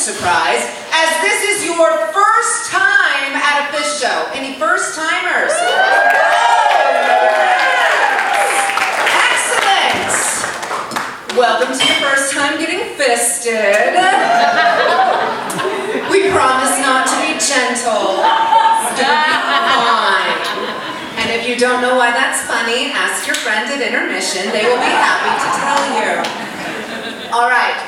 surprise, as this is your first time at a FIST show. Any first timers? Excellent. Welcome to your first time getting fisted. We promise not to be gentle. You'll be fine. And if you don't know why that's funny, ask your friend at intermission. They will be happy to tell you. All right.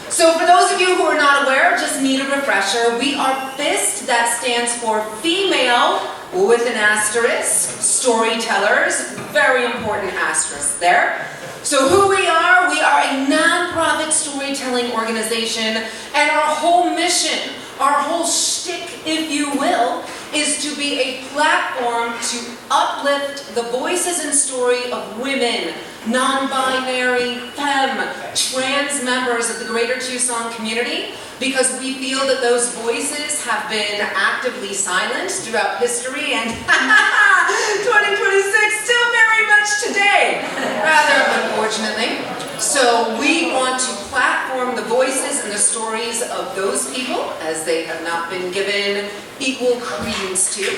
So for those of you who are not aware, just need a refresher, we are FIST, that stands for Female with an asterisk, Storytellers, very important asterisk there. So who we are a nonprofit storytelling organization, and our whole mission, our whole shtick, if you will, is to be a platform to uplift the voices and story of women, non-binary, femme, trans members of the greater Tucson community, because we feel that those voices have been actively silenced throughout history and 2026 still very much today, rather unfortunately. So we want to platform the voices and the stories of those people as they have not been given equal credence to.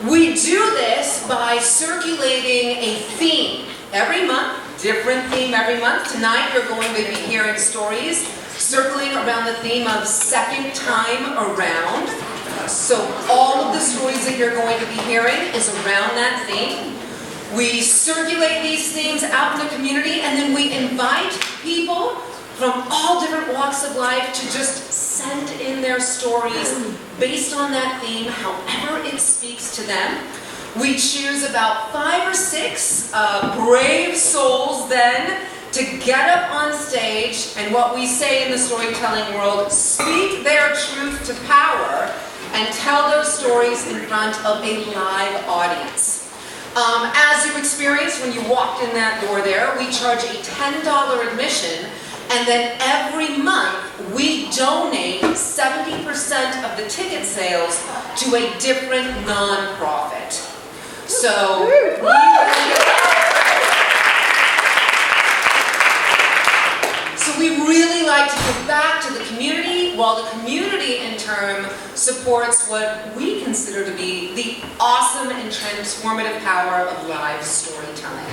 We do this by circulating a theme every month, different theme every month. Tonight you're going to be hearing stories circling around the theme of second time around. So all of the stories that you're going to be hearing is around that theme. We circulate these themes out in the community, and then we invite people from all different walks of life to just send in their stories based on that theme, however it speaks to them. We choose about 5 or 6 brave souls then to get up on stage and, what we say in the storytelling world, speak their truth to power and tell those stories in front of a live audience. As you experienced when you walked in that door there, we charge a $10 admission, and then every month we donate 70% of the ticket sales to a different nonprofit. So we really like to give back to the community, while the community in turn supports what we consider to be the awesome and transformative power of live storytelling.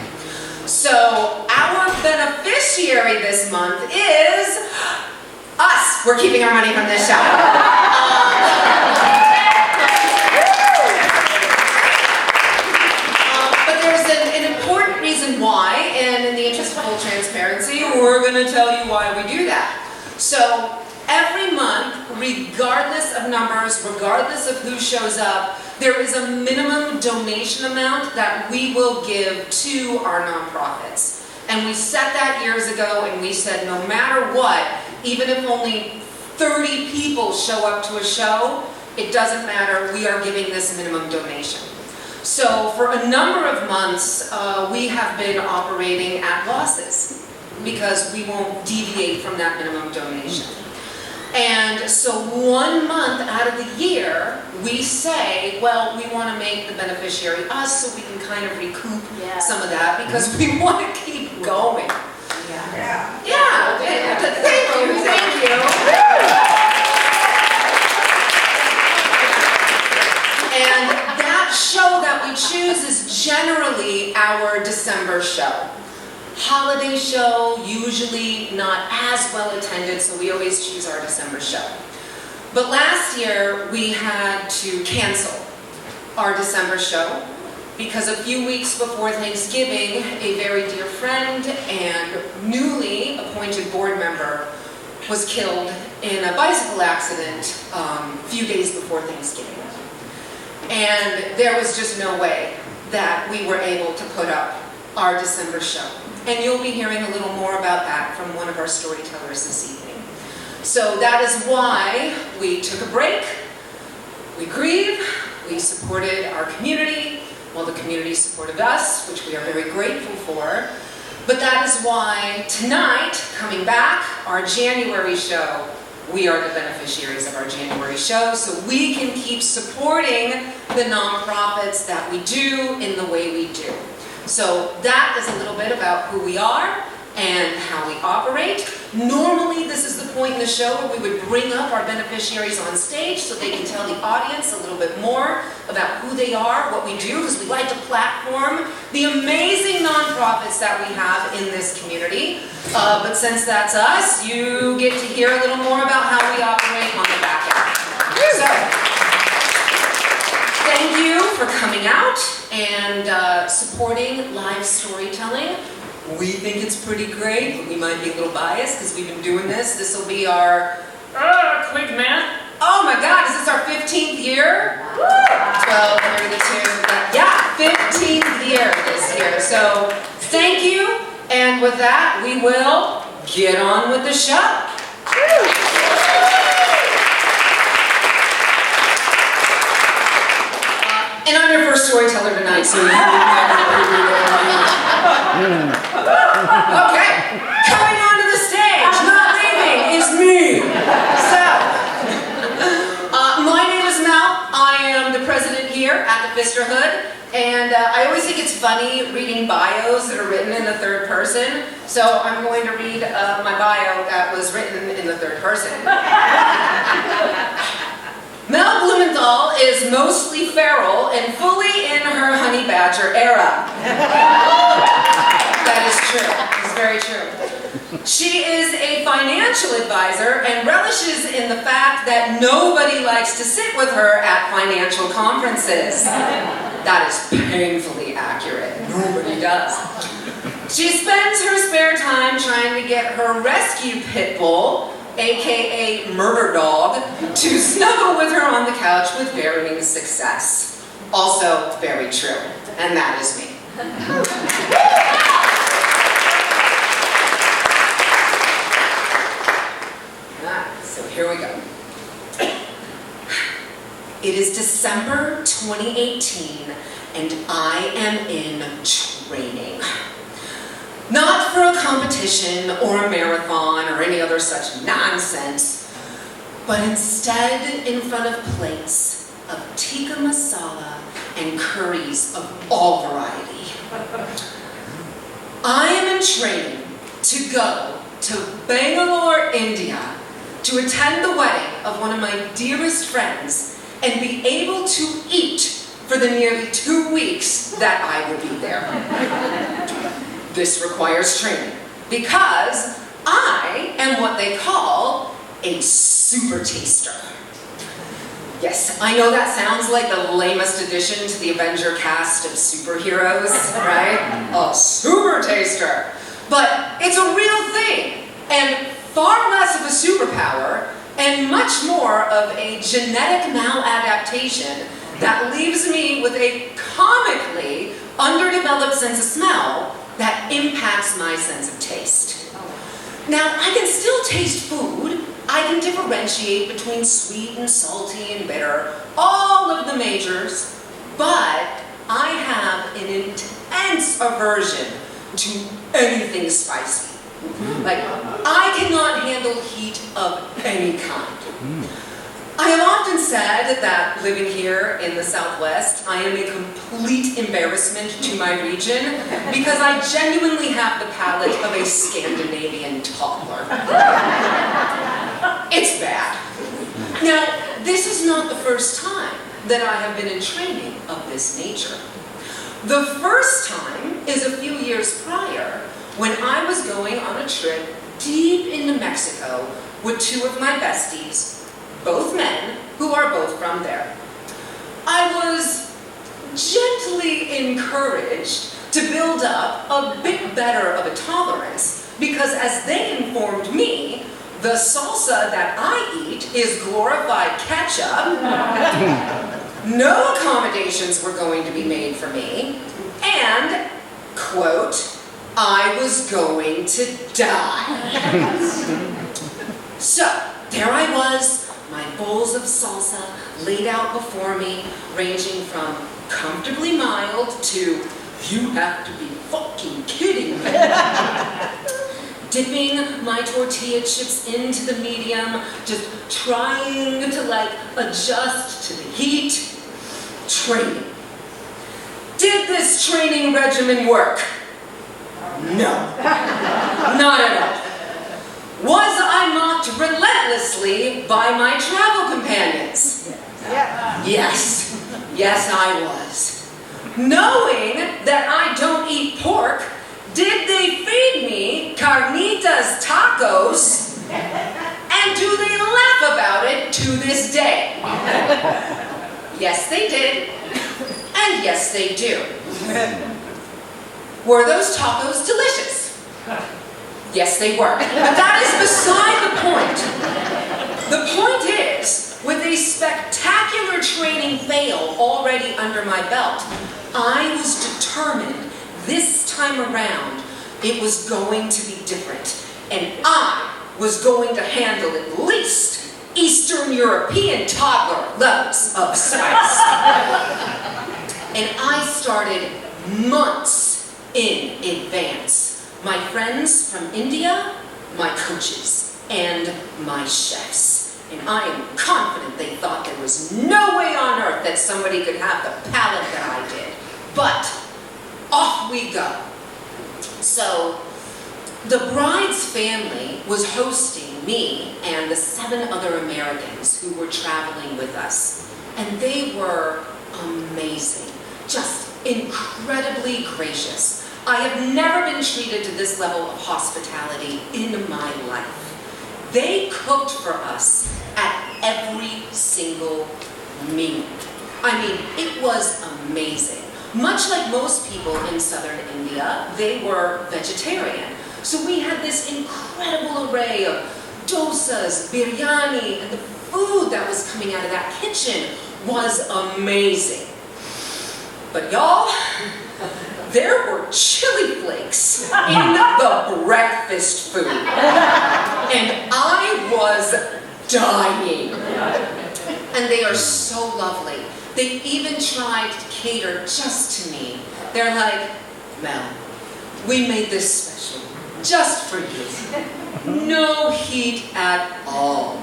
So our beneficiary this month is us. We're keeping our money from this show. But there's an important reason why, and in the interest of full transparency, we're going to tell you why we do that. So every month, regardless of numbers, regardless of who shows up, there is a minimum donation amount that we will give to our nonprofits. And we set that years ago, and we said no matter what, even if only 30 people show up to a show, it doesn't matter, we are giving this minimum donation. So for a number of months, we have been operating at losses because we won't deviate from that minimum donation. And so 1 month out of the year, we say, well, we want to make the beneficiary us so we can kind of recoup some of that, because we want to keep going. Yeah. Thank you. And that show that we choose is generally our December show. Holiday show, usually not as well attended, so we always choose our December show. But last year, we had to cancel our December show because a few weeks before Thanksgiving, a very dear friend and newly appointed board member was killed in a bicycle accident a few days before Thanksgiving. And there was just no way that we were able to put up our December show. And you'll be hearing a little more about that from one of our storytellers this evening. So that is why we took a break, we grieved, we supported our community, while the community supported us, which we are very grateful for. But that is why tonight, coming back, our January show, we are the beneficiaries of our January show, so we can keep supporting the nonprofits that we do in the way we do. So that is a little bit about who we are and how we operate. Normally, this is the point in the show where we would bring up our beneficiaries on stage so they can tell the audience a little bit more about who they are, what we do, because we like to platform the amazing nonprofits that we have in this community. But since that's us, you get to hear a little more about how we operate on the back end. So, thank you for coming out and supporting live storytelling. We think it's pretty great, but we might be a little biased because we've been doing this. This will be our, quick math. Oh my God, is this our 15th year? 12, 32, yeah, 15th year this year. So thank you, and with that, we will get on with the show. And I'm your first storyteller tonight, so okay, coming onto the stage, not leaving, is me. So, my name is Mel. I am the president here at the Fisterhood, and I always think it's funny reading bios that are written in the third person, so I'm going to read my bio that was written in the third person. Mel Blumenthal is mostly feral and fully in her honey badger era. That is true. It's very true. She is a financial advisor and relishes in the fact that nobody likes to sit with her at financial conferences. That is painfully accurate. Nobody does. She spends her spare time trying to get her rescue pit bull, aka murder dog, to snuggle with her on the couch with varying success. Also very true, and that is me. So here we go. It is December 2018, and I am in training. Not for a competition or a marathon or any other such nonsense, but instead in front of plates of tikka masala and curries of all variety. I am in training to go to Bangalore, India, to attend the wedding of one of my dearest friends and be able to eat for the nearly 2 weeks that I will be there. This requires training because I am what they call a super taster. Yes, I know that sounds like the lamest addition to the Avenger cast of superheroes, right? A super taster. But it's a real thing, and far less of a superpower, and much more of a genetic maladaptation that leaves me with a comically underdeveloped sense of smell that impacts my sense of taste. Now, I can still taste food. I can differentiate between sweet and salty and bitter, all of the majors, but I have an intense aversion to anything spicy. Like, I cannot handle heat of any kind. I have often said that living here in the Southwest, I am a complete embarrassment to my region because I genuinely have the palate of a Scandinavian toddler. It's bad. Now, this is not the first time that I have been in training of this nature. The first time is a few years prior when I was going on a trip deep into Mexico with two of my besties, both men who are both from there. I was gently encouraged to build up a bit better of a tolerance because, as they informed me, the salsa that I eat is glorified ketchup. No accommodations were going to be made for me, and, quote, I was going to die. So, there I was, my bowls of salsa laid out before me, ranging from comfortably mild to, you have to be fucking kidding me. Dipping my tortilla chips into the medium, just trying to adjust to the heat. Training. Did this training regimen work? No, not at all. Was I mocked relentlessly by my travel companions? Yes, yes I was. Knowing that I don't eat pork, did they feed me carnitas tacos? And do they laugh about it to this day? Yes, they did. And yes, they do. Were those tacos delicious? Yes, they were. But that is beside the point. The point is, with a spectacular training fail already under my belt, I was determined this time around it was going to be different. And I was going to handle at least Eastern European toddler levels of spice. And I started months in advance. My friends from India, my coaches, and my chefs. And I am confident they thought there was no way on earth that somebody could have the palate that I did. But off we go. So the bride's family was hosting me and the 7 other Americans who were traveling with us. And they were amazing, just incredibly gracious. I have never been treated to this level of hospitality in my life. They cooked for us at every single meal. I mean, it was amazing. Much like most people in southern India, they were vegetarian. So we had this incredible array of dosas, biryani, and the food that was coming out of that kitchen was amazing. But y'all, there were chili flakes in the breakfast food. And I was dying. And they are so lovely. They even tried to cater just to me. They're like, Mel, we made this special just for you. No heat at all.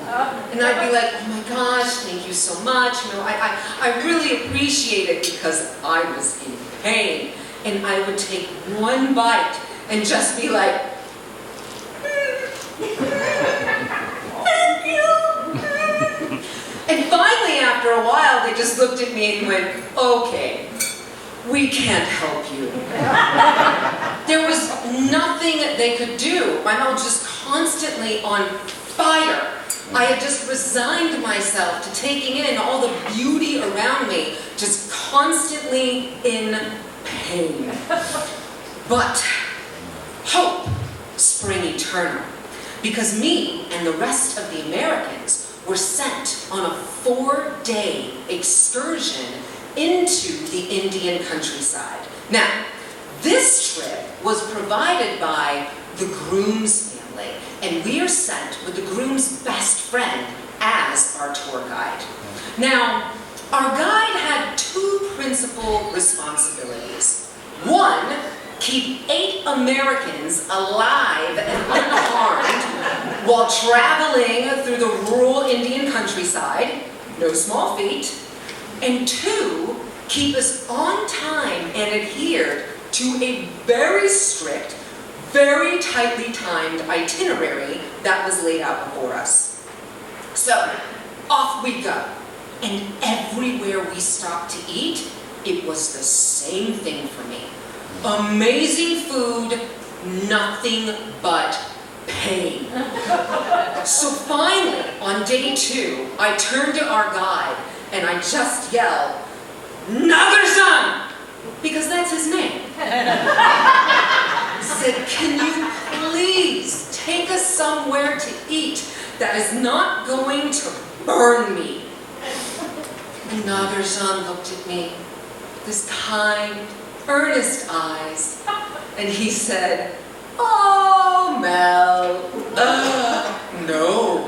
And I'd be like, oh my gosh, thank you so much. You know, I really appreciate it because I was in pain. And I would take one bite and just be like, thank you. And finally, after a while, they just looked at me and went, okay, we can't help you. There was nothing they could do. My mouth was just constantly on fire. I had just resigned myself to taking in all the beauty around me, just constantly in pain. But hope sprang eternal, because me and the rest of the Americans were sent on a 4-day excursion into the Indian countryside. Now, this trip was provided by the groom's family, and we are sent with the groom's best friend as our tour guide. Now, our guide had 2 principal responsibilities. 1, keep 8 Americans alive and unharmed while traveling through the rural Indian countryside, no small feat. And 2, keep us on time and adhered to a very strict, very tightly timed itinerary that was laid out before us. So, off we go. And everywhere we stopped to eat, it was the same thing for me. Amazing food, nothing but pain. So finally, on day 2, I turned to our guide and I just yelled, Nagarsan! Because that's his name. I said, can you please take us somewhere to eat that is not going to burn me? And Nagarsan looked at me, this kind, earnest eyes, and he said, oh, Mel, no.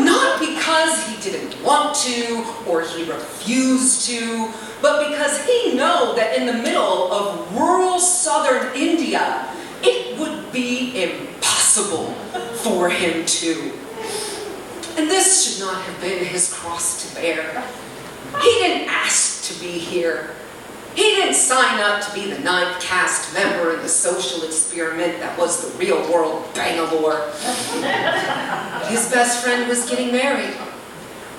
Not because he didn't want to, or he refused to, but because he knew that in the middle of rural southern India, it would be impossible for him to. And this should not have been his cross to bear. He didn't ask to be here. He didn't sign up to be the 9th cast member in the social experiment that was the real world Bangalore. His best friend was getting married,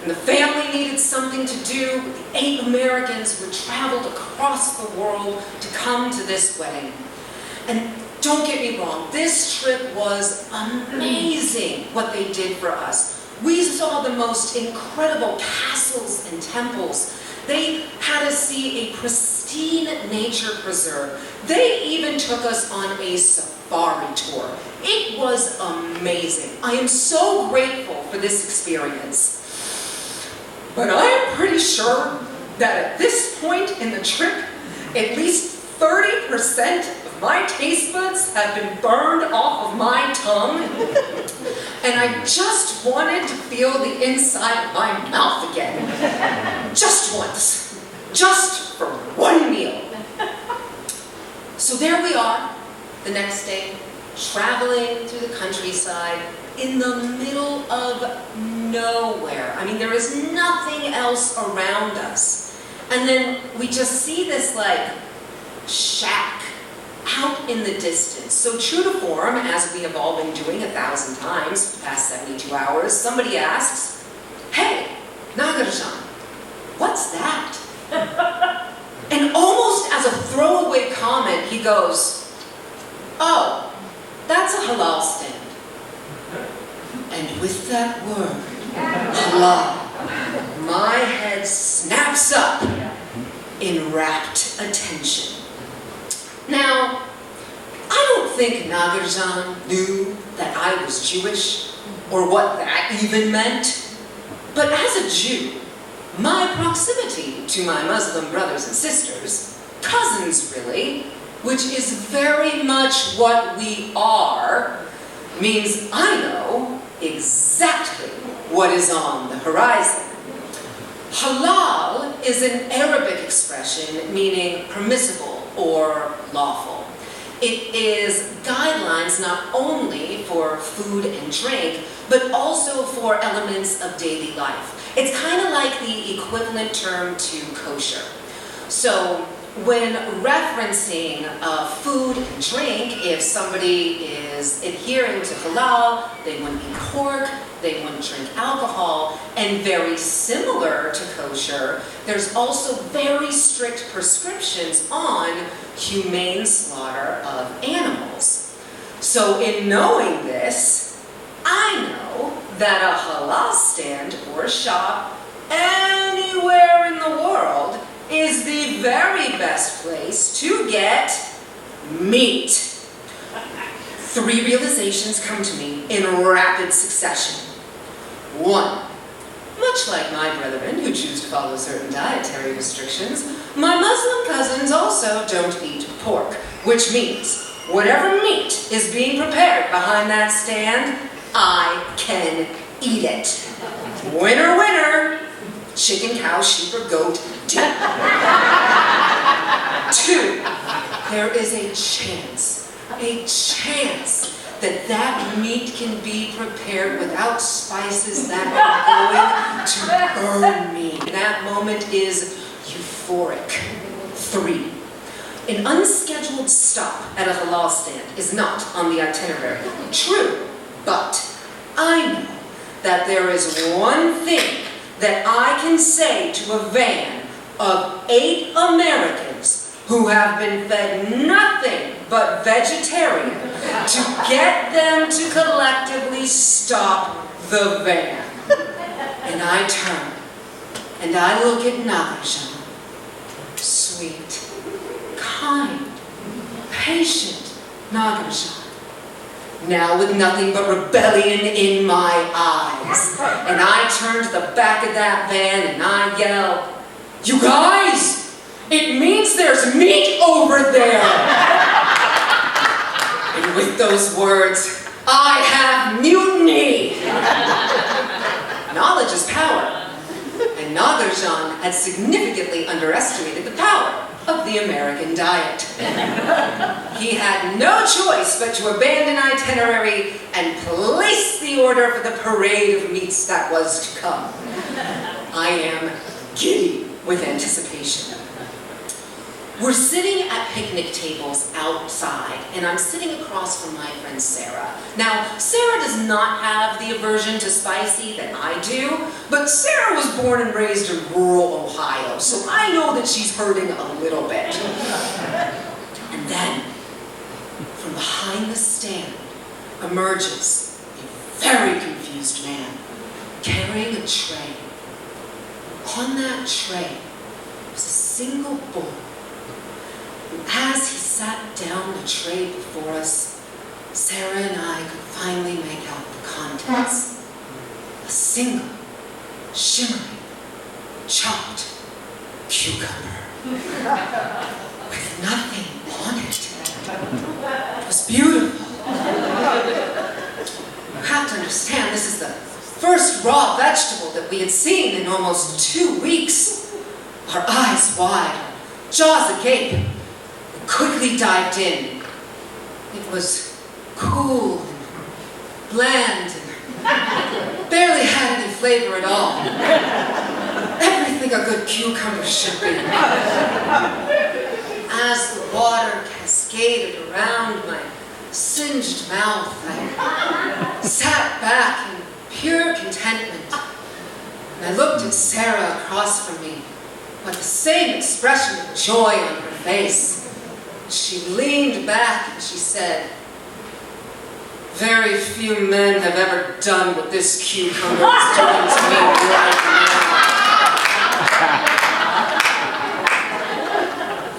and the family needed something to do with the 8 Americans who had traveled across the world to come to this wedding. And don't get me wrong, this trip was amazing what they did for us. We saw the most incredible castles and temples. They had us see a pristine nature preserve. They even took us on a safari tour. It was amazing. I am so grateful for this experience. But I am pretty sure that at this point in the trip, at least 30% of my taste buds have been burned off of my tongue, and I just wanted to feel the inside of my mouth again. Just once. Just for one meal. So there we are, the next day, traveling through the countryside in the middle of nowhere. I mean, there is nothing else around us. And then we just see this, like, shack out in the distance. So true to form, as we have all been doing 1,000 times for the past 72 hours, somebody asks, "Hey, Nagarjan, what's that?" And almost as a throwaway comment, he goes, "Oh, that's a halal stand." And with that word, halal, my head snaps up in rapt attention. Now, I don't think Nagarjan knew that I was Jewish, or what that even meant. But as a Jew, my proximity to my Muslim brothers and sisters, cousins really, which is very much what we are, means I know exactly what is on the horizon. Halal is an Arabic expression meaning permissible or lawful. It is guidelines not only for food and drink, but also for elements of daily life. It's kind of like the equivalent term to kosher. So when referencing food and drink, if somebody is adhering to halal, they wouldn't eat pork, they wouldn't drink alcohol, and very similar to kosher, there's also very strict prescriptions on humane slaughter of animals. So in knowing this, I know that a halal stand or shop anywhere in the world is the very best place to get meat. 3 realizations come to me in rapid succession. 1, much like my brethren who choose to follow certain dietary restrictions, my Muslim cousins also don't eat pork, which means whatever meat is being prepared behind that stand, I can eat it. Winner, winner. Chicken, cow, sheep, or goat, 2. 2, there is a chance that that meat can be prepared without spices that are going to burn me. That moment is euphoric. 3, an unscheduled stop at a halal stand is not on the itinerary. True, but I know that there is one thing that I can say to a van of 8 Americans who have been fed nothing but vegetarian to get them to collectively stop the van. And I turn and I look at Nagarjan, sweet, kind, patient Nagarjan, now with nothing but rebellion in my eyes. And I turn to the back of that van and I yell, "You guys, it means there's meat over there!" And with those words, I have mutiny. Knowledge is power. And Nagarjan had significantly underestimated the power of the American diet. He had no choice but to abandon itinerary and place the order for the parade of meats that was to come. I am giddy with anticipation. we're sitting at picnic tables outside, and I'm sitting across from my friend Sarah. Now, Sarah does not have the aversion to spicy that I do, but Sarah was born and raised in rural Ohio, so I know that she's hurting a little bit. And then, from behind the stand, emerges a very confused man, carrying a tray. On that tray was a single bowl. And as he sat down the tray before us, Sarah and I could finally make out the contents. A single, shimmering, chopped cucumber with nothing on it. It was beautiful. You have to understand, this is the first raw vegetable that we had seen in almost 2 weeks. Our eyes wide, jaws agape, we quickly dived in. It was cool and bland and barely had any flavor at all. Everything a good cucumber should be. As the water cascaded around my singed mouth, I sat back in pure contentment. And I looked at Sarah across from me with the same expression of joy on her face. She leaned back and she said, "Very few men have ever done what this cucumber is doing to me right now."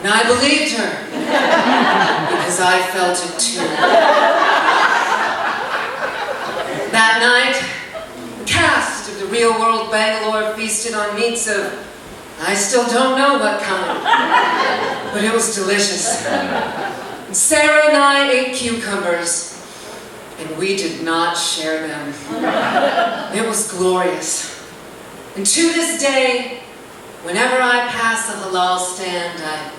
And I believed her, because I felt it too. That night, the cast of the Real World Bangalore feasted on meats of, I still don't know what kind, but it was delicious. And Sarah and I ate cucumbers, and we did not share them. It was glorious. And to this day, whenever I pass a halal stand, I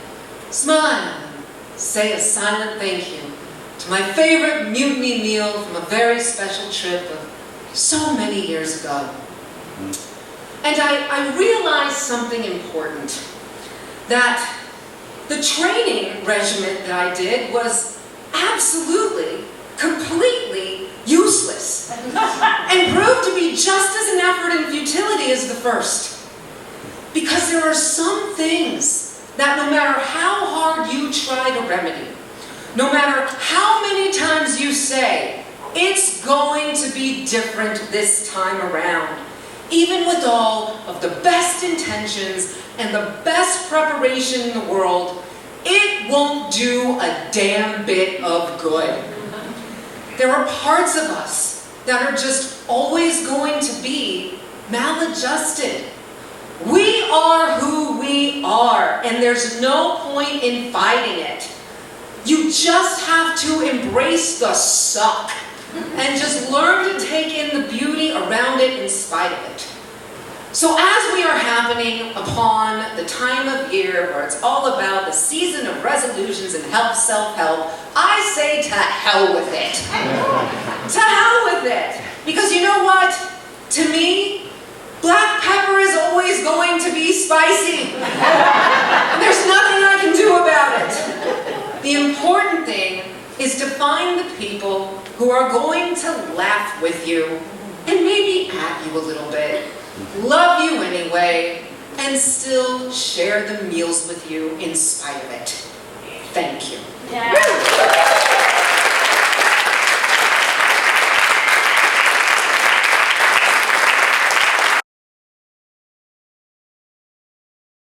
smile and say a silent thank you to my favorite mutiny meal from a very special trip of so many years ago. And I realized something important, that the training regimen that I did was absolutely, completely useless, and proved to be just as an effort in futility as the first. Because there are some things that no matter how hard you try to remedy, no matter how many times you say, it's going to be different this time around, even with all of the best intentions and the best preparation in the world, it won't do a damn bit of good. There are parts of us that are just always going to be maladjusted. We are who we are, and there's no point in fighting it. You just have to embrace the suck and just learn to take in the beauty around it in spite of it. So as we are happening upon the time of year where it's all about the season of resolutions and self-help, I say to hell with it. To hell with it. Because you know what? To me, black pepper is always going to be spicy. And there's nothing I can do about it. The important thing is to find the people who are going to laugh with you and maybe at you a little bit, love you anyway, and still share the meals with you in spite of it. Thank you. Yeah.